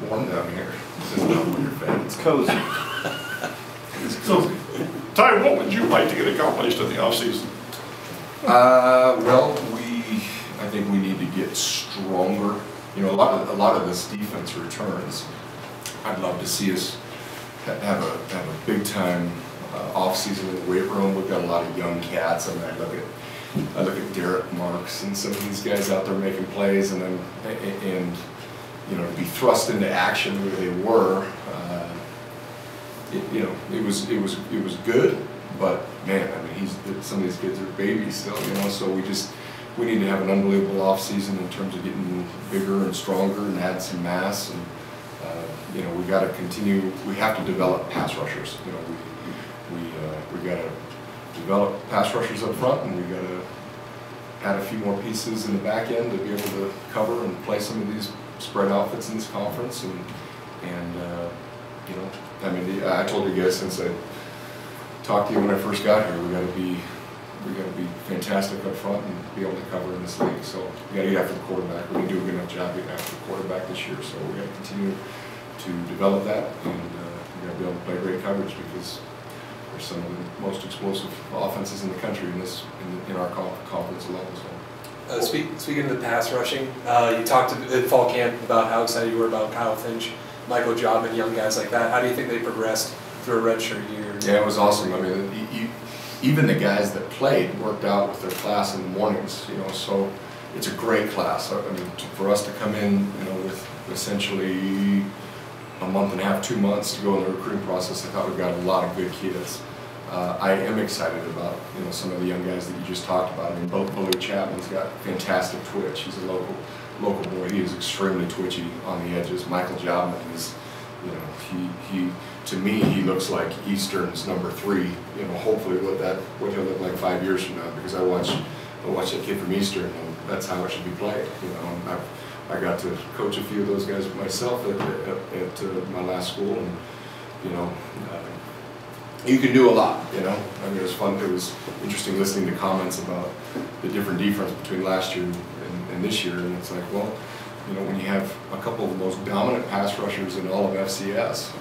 warm down here. It's just not when you're fed. It's cozy. So, Ty, what would you like to get accomplished in the off season? Well, I think we need to get stronger. You know, a lot of this defense returns. I'd love to see us have a big time off season in the weight room. We've got a lot of young cats. I mean, I look at Derek Marks and some of these guys out there making plays, and you know, to be thrust into action where they were. You know, it was good, but man, I mean, some of these kids are babies still, you know. So we need to have an unbelievable off season in terms of getting bigger and stronger and add some mass, and you know, we got to continue. We have to develop pass rushers. You know, we got to develop pass rushers up front, and we got to add a few more pieces in the back end to be able to cover and play some of these spread outfits in this conference, and you know, I mean, I told you guys since I talked to you when I first got here, we got to be fantastic up front and be able to cover in this league. So we got to get after the quarterback. We didn't do a good enough job getting after the quarterback this year, so we got to continue to develop that, and we got to be able to play great coverage, because we're some of the most explosive offenses in the country in our conference level. So. Speaking of the pass rushing, you talked at fall camp about how excited you were about Kyle Finch, Michael Jobman, young guys like that. How do you think they progressed through a redshirt year? Yeah, it was awesome. I mean, even the guys that played worked out with their class in the mornings, you know, so it's a great class. I mean, for us to come in, you know, with essentially a month and a half, 2 months to go in the recruiting process, I thought we got a lot of good kids. I am excited about, you know, some of the young guys that you just talked about. I mean, Billy Chapman's got fantastic twitch. He's a local boy. He is extremely twitchy on the edges. Michael Jobman is, you know, he to me, he looks like Eastern's number 3. You know, hopefully what he'll look like 5 years from now, because I watch that kid from Eastern, and that's how it should be played. You know, I got to coach a few of those guys myself at my last school, and you know, you can do a lot. You know, I mean, it was fun. It was interesting listening to comments about the different difference between last year and this year, and it's like, well, you know, when you have a couple of the most dominant pass rushers in all of FCS,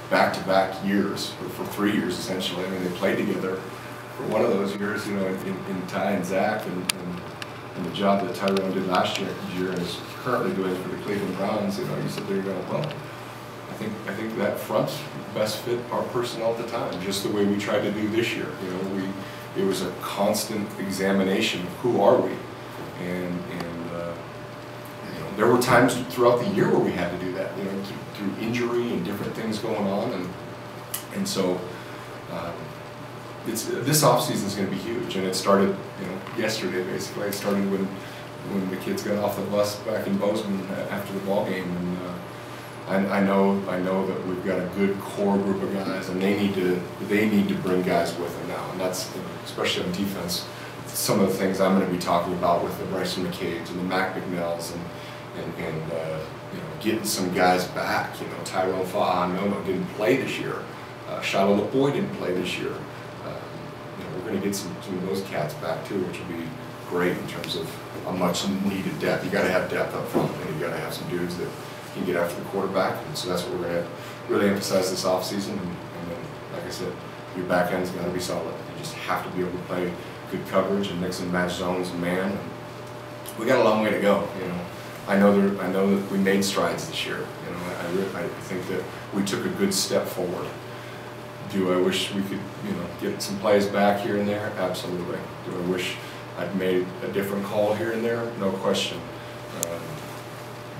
back-to-back years, or for 3 years essentially. I mean, they played together for one of those years, you know, in Ty and Zach, and the job that Tyrone did last year and is currently doing for the Cleveland Browns. You know, you sit there going, well, I think that front's best fit our personnel at the time, just the way we tried to do this year. You know, it was a constant examination of who are we, and you know, there were times throughout the year where we had to do that, you know, through injury and different things going on, and so this off season is going to be huge, and it started, you know, yesterday basically. It started when the kids got off the bus back in Bozeman after the ball game, and I know that we've got a good core group of guys, and they need to bring guys with them now, and that's, you know, especially on defense. Some of the things I'm going to be talking about with the Bryson McCabe's and the Mac McNells, and you know, getting some guys back. You know, Tyrone Fa'ano didn't play this year. Shiloh LaBoy didn't play this year. You know, we're going to get some of those cats back too, which will be great in terms of a much needed depth. You got to have depth up front, and you got to have some dudes that can get after the quarterback. And so that's what we're going to really emphasize this off season. And then, like I said, your back end's got to be solid. You just have to be able to play good coverage and mix and match zones and man. And we got a long way to go. You know, I know that we made strides this year. You know, I think that we took a good step forward. Do I wish we could, you know, get some plays back here and there? Absolutely. Do I wish I'd made a different call here and there? No question.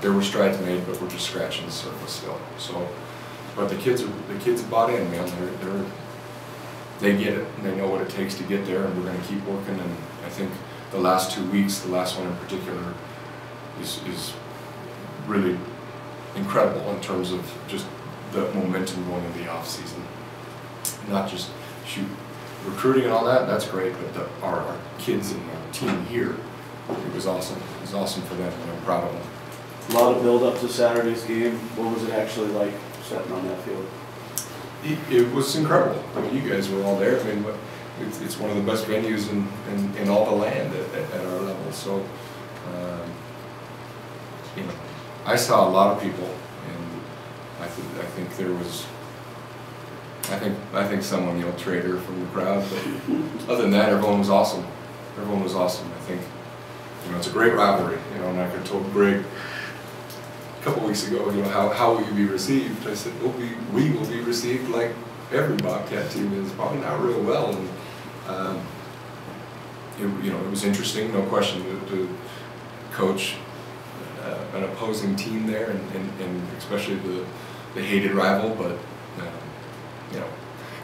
There were strides made, but we're just scratching the surface still. So, but the kids bought in, man. They get it. And they know what it takes to get there, and we're going to keep working. And I think the last 2 weeks, the last one in particular, is really incredible in terms of just the momentum going into the off season. Not just recruiting and all that, that's great, but our kids and our team here, it was awesome. It was awesome for them, and I'm proud of them. A lot of build up to Saturday's game. What was it actually like stepping on that field? It was incredible. I mean, you guys were all there. I mean, it's one of the best venues in all the land at our level. So, you know, I saw a lot of people, and I think there was, I think someone yelled traitor from the crowd, but other than that, everyone was awesome. Everyone was awesome. I think, it's a great rivalry, and I told Greg a couple weeks ago, how will you be received? I said, we will be received like every Bobcat team is, probably not real well. And it was interesting, no question, to coach an opposing team there, and especially the hated rival, but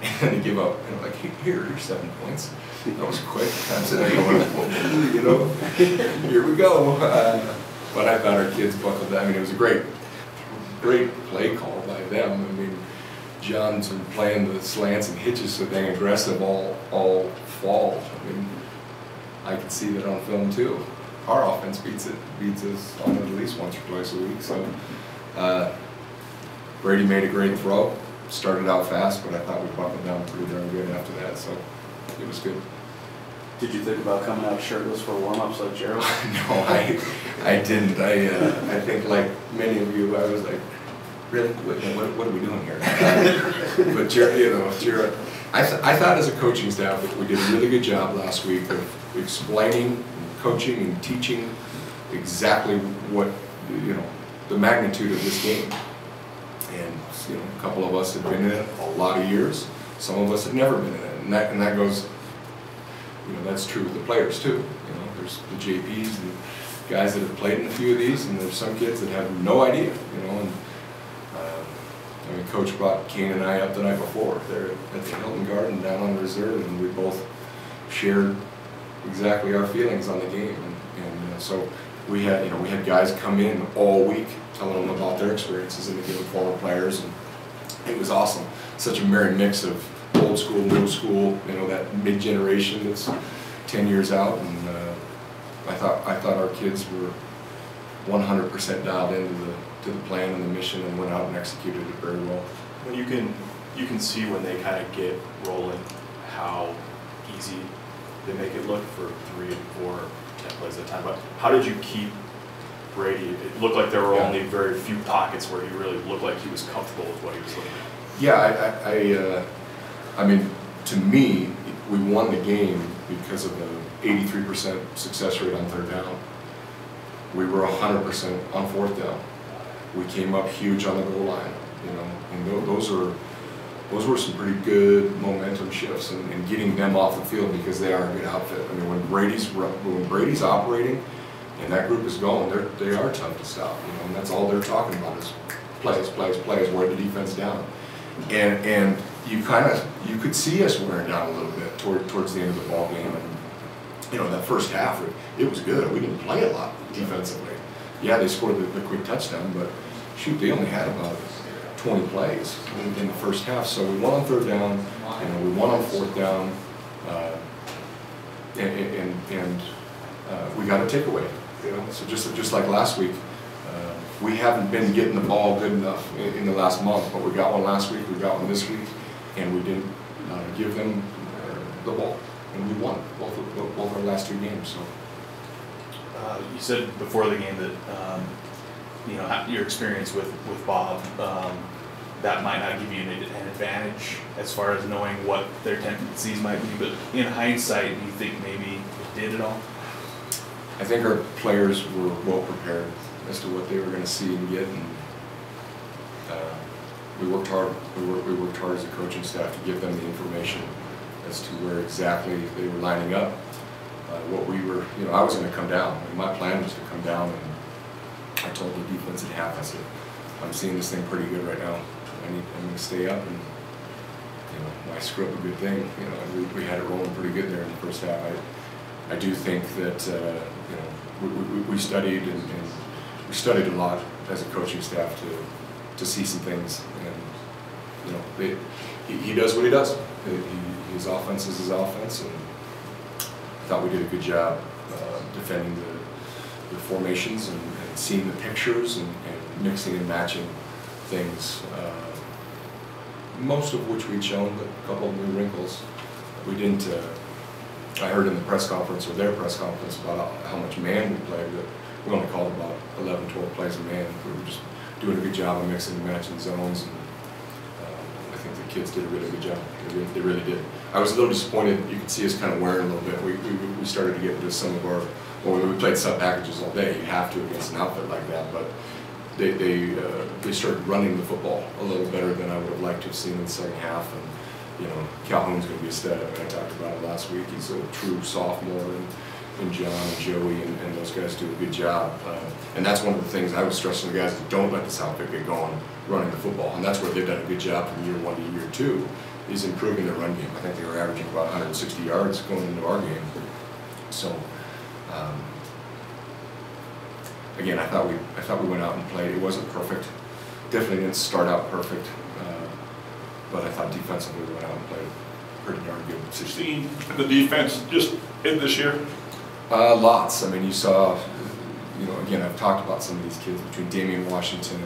and then to give up, like, here's 7 points. That was quick. I'm sitting there going, here we go. But I thought our kids buckled down. I mean, it was a great play call by them. I mean, John's been playing the slants and hitches so dang aggressive all fall. I mean, I can see that on film too. Our offense beats us on at least once or twice a week. So Brady made a great throw. Started out fast, but I thought we buckled down pretty darn good after that. So it was good. Did you think about coming out shirtless for warm-ups like Gerald? No, I didn't. I think, like many of you, I was like, really? What are we doing here? But Gerald, I thought as a coaching staff that we did a really good job last week of explaining, coaching, and teaching exactly what, the magnitude of this game. And a couple of us have been in it a lot of years. Some of us have never been in it, and that goes. That's true with the players too. There's the JPs and guys that have played in a few of these, and there's some kids that have no idea. And I mean, Coach brought Kane and I up the night before there at the Hilton Garden down on Reserve, and we both shared exactly our feelings on the game. And so we had guys come in all week telling them about their experiences in the game, former players, and it was awesome. Such a merry mix of old school, new school, that mid-generation that's 10 years out, and I thought our kids were 100% dialed into the plan and the mission, and went out and executed it very well. When you can see when they kind of get rolling how easy they make it look for 3 and 4, 10 plays at a time. But how did you keep Brady? It looked like there were only very few pockets where he really looked like he was comfortable with what he was looking at. Yeah, I mean, to me, we won the game because of the 83% success rate on 3rd down. We were 100% on 4th down. We came up huge on the goal line, and those were some pretty good momentum shifts, and getting them off the field because they are a good outfit. I mean, when Brady's operating and that group is going, they are tough to stop, and that's all they're talking about is plays, wear the defense down. And you could see us wearing down a little bit towards the end of the ball game, and that first half it was good. We didn't play a lot defensively. Yeah, they scored the quick touchdown, but shoot, they only had about 20 plays in the first half. So we won on 3rd down, we won on 4th down, and we got a takeaway. So just like last week. We haven't been getting the ball good enough in the last month, but we got one last week, we got one this week, and we didn't give them the ball, and we won both our last 2 games. So you said before the game that your experience with Bob, that might not give you an advantage as far as knowing what their tendencies might be, but in hindsight, do you think maybe it did at all? I think our players were well prepared as to what they were going to see and get, and we worked hard. We worked hard as a coaching staff to give them the information as to where exactly they were lining up. What we were, I was going to come down. I mean, my plan was to come down, and I told the defense at half, I said, I'm seeing this thing pretty good right now. I'm going to stay up, and I screw up a good thing. We had it rolling pretty good there in the first half. I do think that we studied and we studied a lot as a coaching staff to see some things, and he does what he does. His offense is his offense, and I thought we did a good job defending the formations and seeing the pictures and mixing and matching things. Most of which we'd shown, but a couple of new wrinkles. We didn't. I heard in the press conference, or their press conference, about how much man we played, that we only called about 11, 12 plays a man. We were just doing a good job of mixing and matching zones, and I think the kids did a really good job. They really did. I was a little disappointed. You could see us kind of wearing a little bit. We started to get into some of our, well, we played sub packages all day. You have to against an outfit like that, but they started running the football a little better than I would have liked to have seen in the second half. And you know, Calhoun's going to be a stud. I mean, I talked about it last week. He's a true sophomore, and John and Joey and those guys do a good job. And that's one of the things I was stressing to the guys: don't let this outfit get going running the football. And that's where they've done a good job from year 1 to year 2, is improving their run game. I think they were averaging about 160 yards going into our game. So. Again, I thought we went out and played. It wasn't perfect. Definitely didn't start out perfect, but I thought defensively we went out and played pretty darn good. 16 in the defense just in this year? Lots. I mean, you saw, you know, again, I've talked about some of these kids between Damian Washington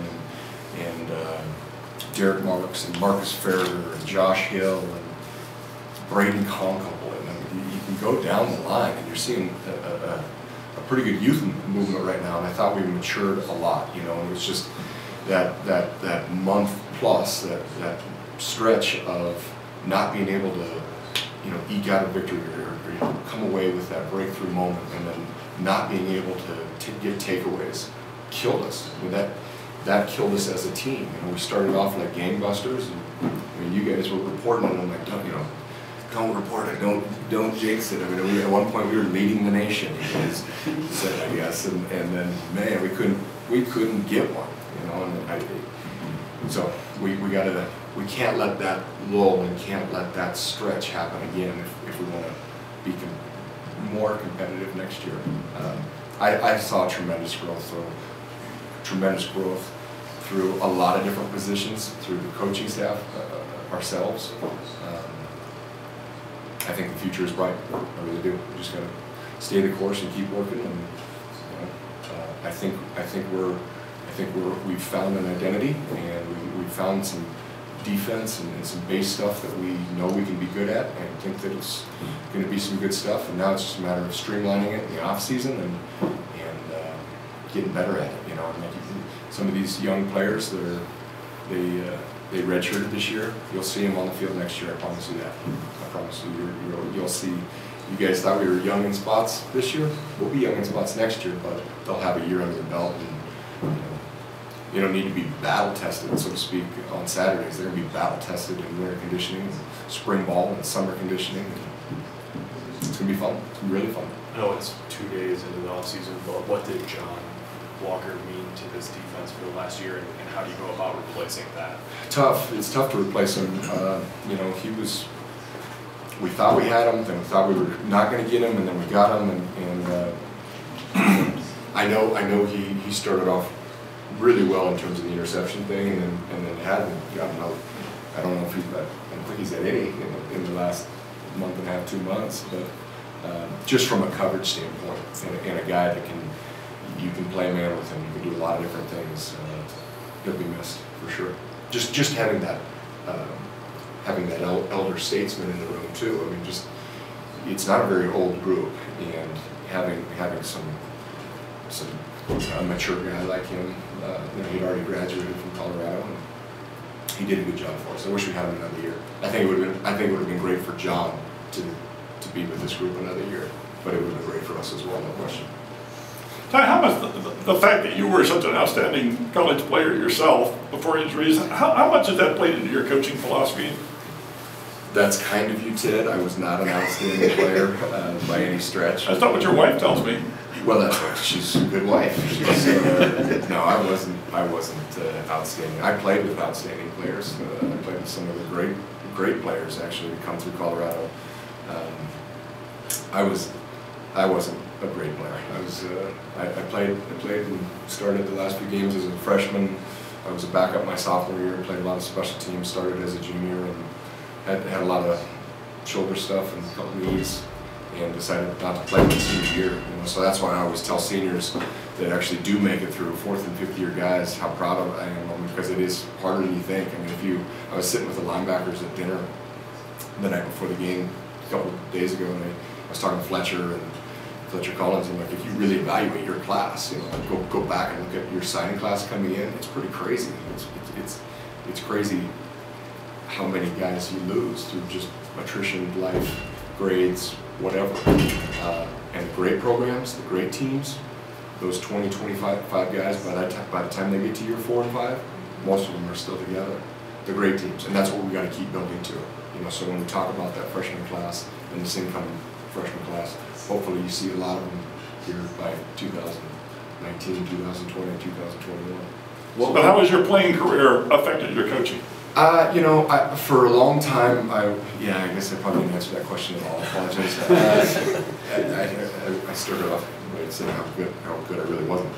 and Derek Marks and Marcus Ferrer and Josh Hill and Braden Conkle. And I mean, you can go down the line and you're seeing a pretty good youth movement right now, and I thought we matured a lot, you know, and it was just that month plus, that stretch of not being able to, you know, eke out a victory or you know, come away with that breakthrough moment, and then not being able to get takeaways killed us. I mean, that killed us as a team. You know, we started off like gangbusters, and I mean, you guys were reporting it, and I'm like, don't report it, don't jinx it. I mean, at one point we were leading the nation, you guys said, I guess, and then man, we couldn't get one, you know. And so we can't let that lull and can't let that stretch happen again if we want to be more competitive next year. I saw tremendous growth through a lot of different positions, through the coaching staff, ourselves. I think the future is bright. I really do. We just got to stay the course and keep working. And you know, I think we've found an identity, and we've found some defense and some base stuff that we know we can be good at, and I think that it's going to be some good stuff. And now it's just a matter of streamlining it in the off season and getting better at it. You know, and like some of these young players that are they redshirted this year. You'll see them on the field next year. I promise you that. I promise you. You'll see. You guys thought we were young in spots this year. We'll be young in spots next year, but they'll have a year under their belt, and you don't need to be battle tested, so to speak, on Saturdays. They're going to be battle tested in winter conditioning, spring ball, and summer conditioning. It's going to be fun. It's going to be really fun. I know it's 2 days into the off season, but what did John Walker mean to this defense for the last year, and how do you go about replacing that? Tough. It's tough to replace him. You know, we thought we had him, then we thought we were not going to get him, and then we got him, and I know he started off really well in terms of the interception thing, and then hadn't gotten out. I don't know if I don't think he's at any in the last month and a half, 2 months, but just from a coverage standpoint, and a guy that you can play man with him, you can do a lot of different things. He'll be missed for sure. Just having that elder statesman in the room too. I mean, it's not a very old group, and having some a mature guy like him. You know, he'd already graduated from Colorado, and he did a good job for us. I wish we had him another year. I think it would have been great for John to be with this group another year, but it would have been great for us as well, no question. Ty, how much the fact that you were such an outstanding college player yourself before injuries, how much has that played into your coaching philosophy? That's kind of you, Ted. I was not an outstanding player by any stretch. That's not what your wife tells me. Well, she's a good wife. No, I wasn't outstanding. I played with outstanding players. I played with some of the great players actually to come through Colorado. I wasn't a great player. I played and started the last few games as a freshman. I was a backup my sophomore year. Played a lot of special teams. Started as a junior and had a lot of shoulder stuff and a couple knees, and decided not to play my senior year. You know, so that's why I always tell seniors that actually do make it through, 4th and 5th year guys, how proud I am of them, because it is harder than you think. I mean, I was sitting with the linebackers at dinner the night before the game a couple of days ago, and I was talking to Fletcher, and Fletcher Collins, and like if you really evaluate your class, you know, go back and look at your signing class coming in, it's pretty crazy. It's crazy how many guys you lose through just attrition, life, grades, whatever. And the great programs, the great teams, those 20, 25 guys, by the time they get to year 4 and 5, most of them are still together. The great teams, and that's what we got to keep building to. You know, so when we talk about that freshman class and this incoming freshman class, hopefully you see a lot of them here by 2019, 2020, 2021. But how has your playing career affected your coaching? You know, for a long time, I guess I probably didn't answer that question at all. I apologize. I started off by saying how good I really wasn't.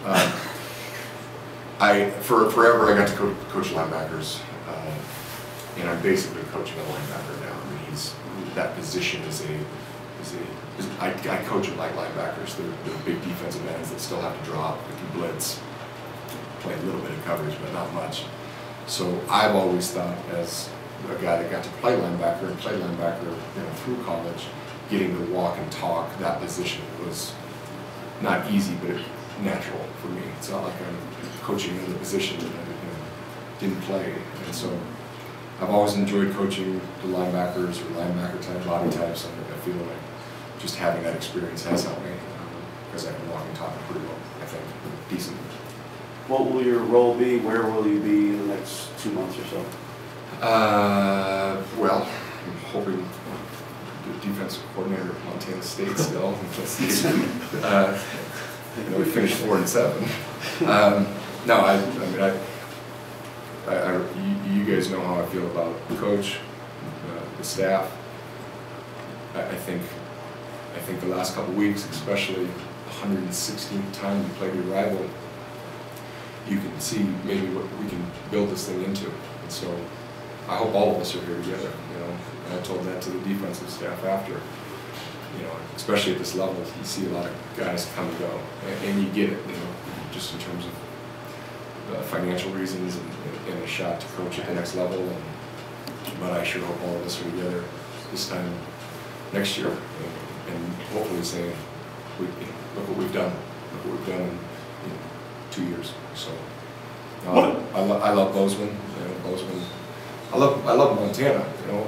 Forever I got to coach linebackers, and I'm basically coaching a linebacker now. I mean, that position I coach them like linebackers. They're big defensive ends that still have to drop, they can blitz, play a little bit of coverage, but not much. So I've always thought, as a guy that got to play linebacker and play linebacker, you know, through college, getting to walk and talk that position was not easy, but natural for me. It's not like I'm coaching in the position that I didn't play, and so I've always enjoyed coaching the linebackers or linebacker type body types. I feel like just having that experience has helped me because I can walk and talk pretty well, I think, decent. What will your role be? Where will you be in the next 2 months or so? Well, I'm hoping the defensive coordinator at Montana State still. You know, we finished 4 and 7. No, you guys know how I feel about the coach, the staff. I think the last couple of weeks, especially the 116th time we played your rival, you can see maybe what we can build this thing into. And so I hope all of us are here together, you know. And I told that to the defensive staff after, you know, especially at this level, you see a lot of guys come and go. And you get it, you know, just in terms of financial reasons and a shot to coach at the next level. But I sure hope all of us are together this time next year and hopefully saying, look what we've done. Look what we've done in 2 years. So I love Bozeman. You know, Bozeman. I love Montana. You know,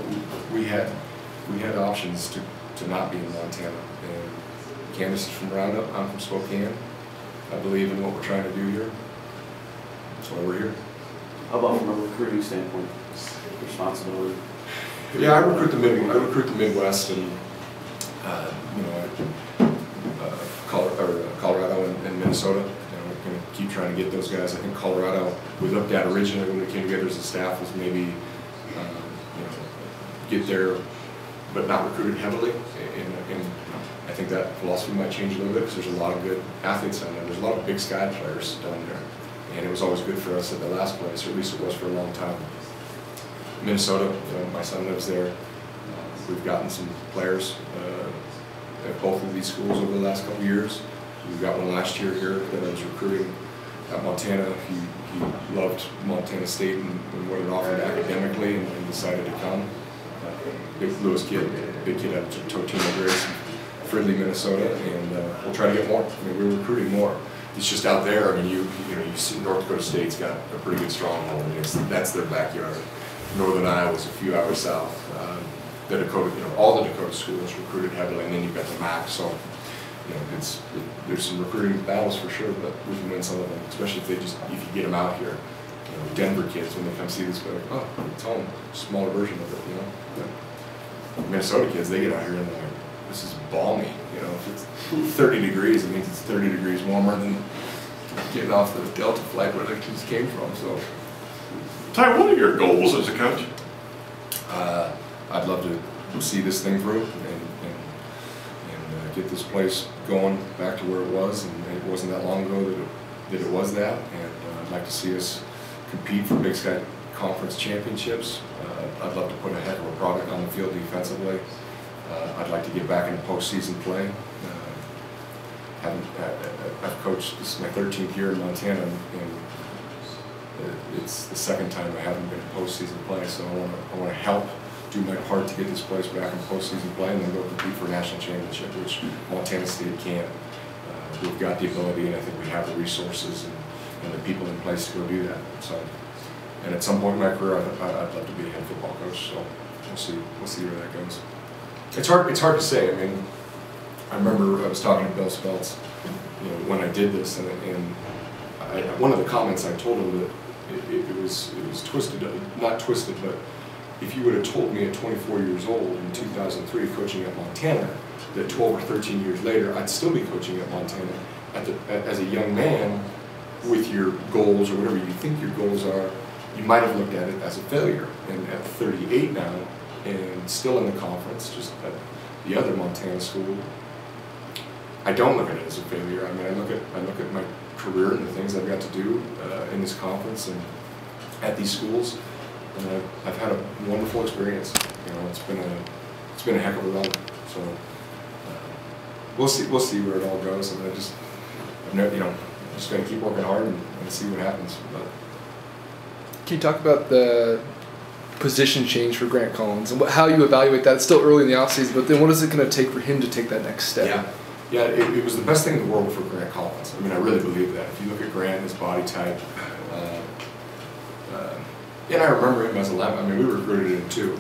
we had options to not be in Montana. And Candace is from Roundup. I'm from Spokane. I believe in what we're trying to do here. That's why we're here. How about from a recruiting standpoint, responsibility? Yeah, I recruit the Midwest, and you know, Colorado and Minnesota. You know, we're going to keep trying to get those guys. I think Colorado, we looked at originally when we came together as a staff, was maybe you know, get there, but not recruited heavily. And I think that philosophy might change a little bit because there's a lot of good athletes down there. There's a lot of Big Sky players down there. And it was always good for us at the last place, or at least it was for a long time. Minnesota, you know, my son lives there. We've gotten some players at both of these schools over the last couple of years. We got one last year here that I was recruiting at Montana. He loved Montana State and what it offered academically and decided to come. Big Lewis kid, big kid out of Totino Grace, Fridley, Minnesota, and we'll try to get more. I mean, we're recruiting more. It's just out there. I mean, you see North Dakota State's got a pretty good stronghold. I mean, that's their backyard. Northern Iowa's a few hours south. The Dakota, you know, all the Dakota schools recruited heavily, and then you've got the MAC. So, you know, there's some recruiting battles for sure, but we can win some of them, especially if you get them out here. You know, Denver kids, when they come see this, they're like, oh, it's home. Smaller version of it, you know. But Minnesota kids, they get out here and they're like, this is balmy. You know, if it's 30 degrees, it means it's 30 degrees warmer than getting off the Delta flight where the kids came from. So, Ty, what are your goals as a coach? I'd love to see this thing through and get this place going back to where it was. And it wasn't that long ago that it was that. And I'd like to see us compete for Big Sky Conference championships. I'd love to put a heck of a product on the field defensively. I'd like to get back into postseason play. I've coached, this is my 13th year in Montana, and it's the second time I haven't been in postseason play, so I want to help do my part to get this place back in postseason play and then go compete for a national championship, which Montana State can't. We've got the ability, and I think we have the resources and the people in place to go do that. So, and at some point in my career, I'd love to be a head football coach. So we'll see where that goes. It's hard to say. I mean, I remember I was talking to Bill Speltz, when I did this, and one of the comments I told him that it was twisted, not twisted, but if you would have told me at 24 years old in 2003 coaching at Montana that 12 or 13 years later I'd still be coaching at Montana as a young man with your goals or whatever you think your goals are, you might have looked at it as a failure. And at 38 now and still in the conference, just at the other Montana school, I don't look at it as a failure. I mean, I look at my career and the things I've got to do in this conference and at these schools, and I've had a wonderful experience. It's been a heck of a run. So we'll see where it all goes, and I'm just going to keep working hard and see what happens. But can you talk about the position change for Grant Collins and how you evaluate that? It's still early in the offseason, but then what is it going to take for him to take that next step? Yeah, it was the best thing in the world for Grant Collins. I mean, I really believe that. If you look at Grant, his body type, and I remember him as a linebacker. I mean, we recruited him too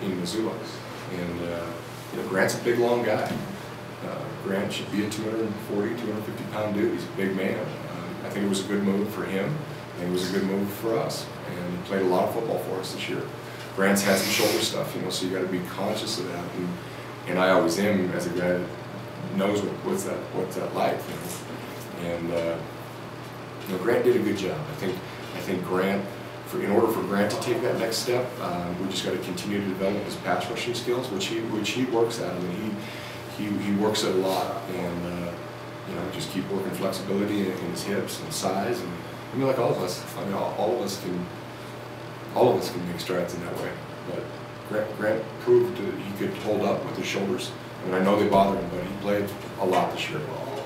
in Missoula, and Grant's a big, long guy. Grant should be a 240, 250-pound dude. He's a big man. I think it was a good move for him, and it was a good move for us. And he played a lot of football for us this year. Grant's had some shoulder stuff, so you got to be conscious of that. And I always am as a guy that knows what's that like. And Grant did a good job. I think Grant, in order for Grant to take that next step, we just got to continue to develop his pass rushing skills, which he works at. I mean, he works at a lot, and just keep working flexibility in his hips and size, and I mean, like all of us. I mean, all of us can make strides in that way. But Grant proved that he could hold up with his shoulders. I mean, I know they bother him, but he played a lot this year,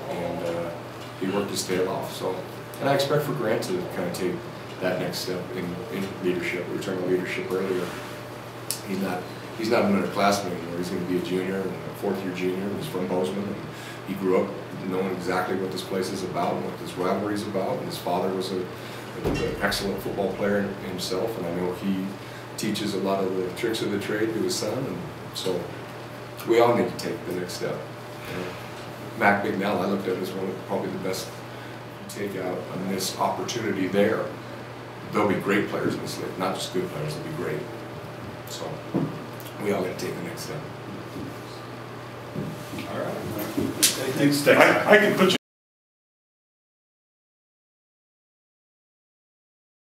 and he worked his tail off. So, and I expect for Grant to kind of take that next step in leadership. We were talking about leadership earlier. He's not an underclassman anymore. He's going to be a junior, and a fourth-year junior. He's from Bozeman, and he grew up knowing exactly what this place is about and what this rivalry is about. And his father was an excellent football player himself, and I know he teaches a lot of the tricks of the trade to his son, and so we all need to take the next step. Mac Bignell, I looked at as one of probably the best you take out on this opportunity there. There'll be great players in this league, not just good players, they'll be great. So we all got to take the next step. All right. I can put you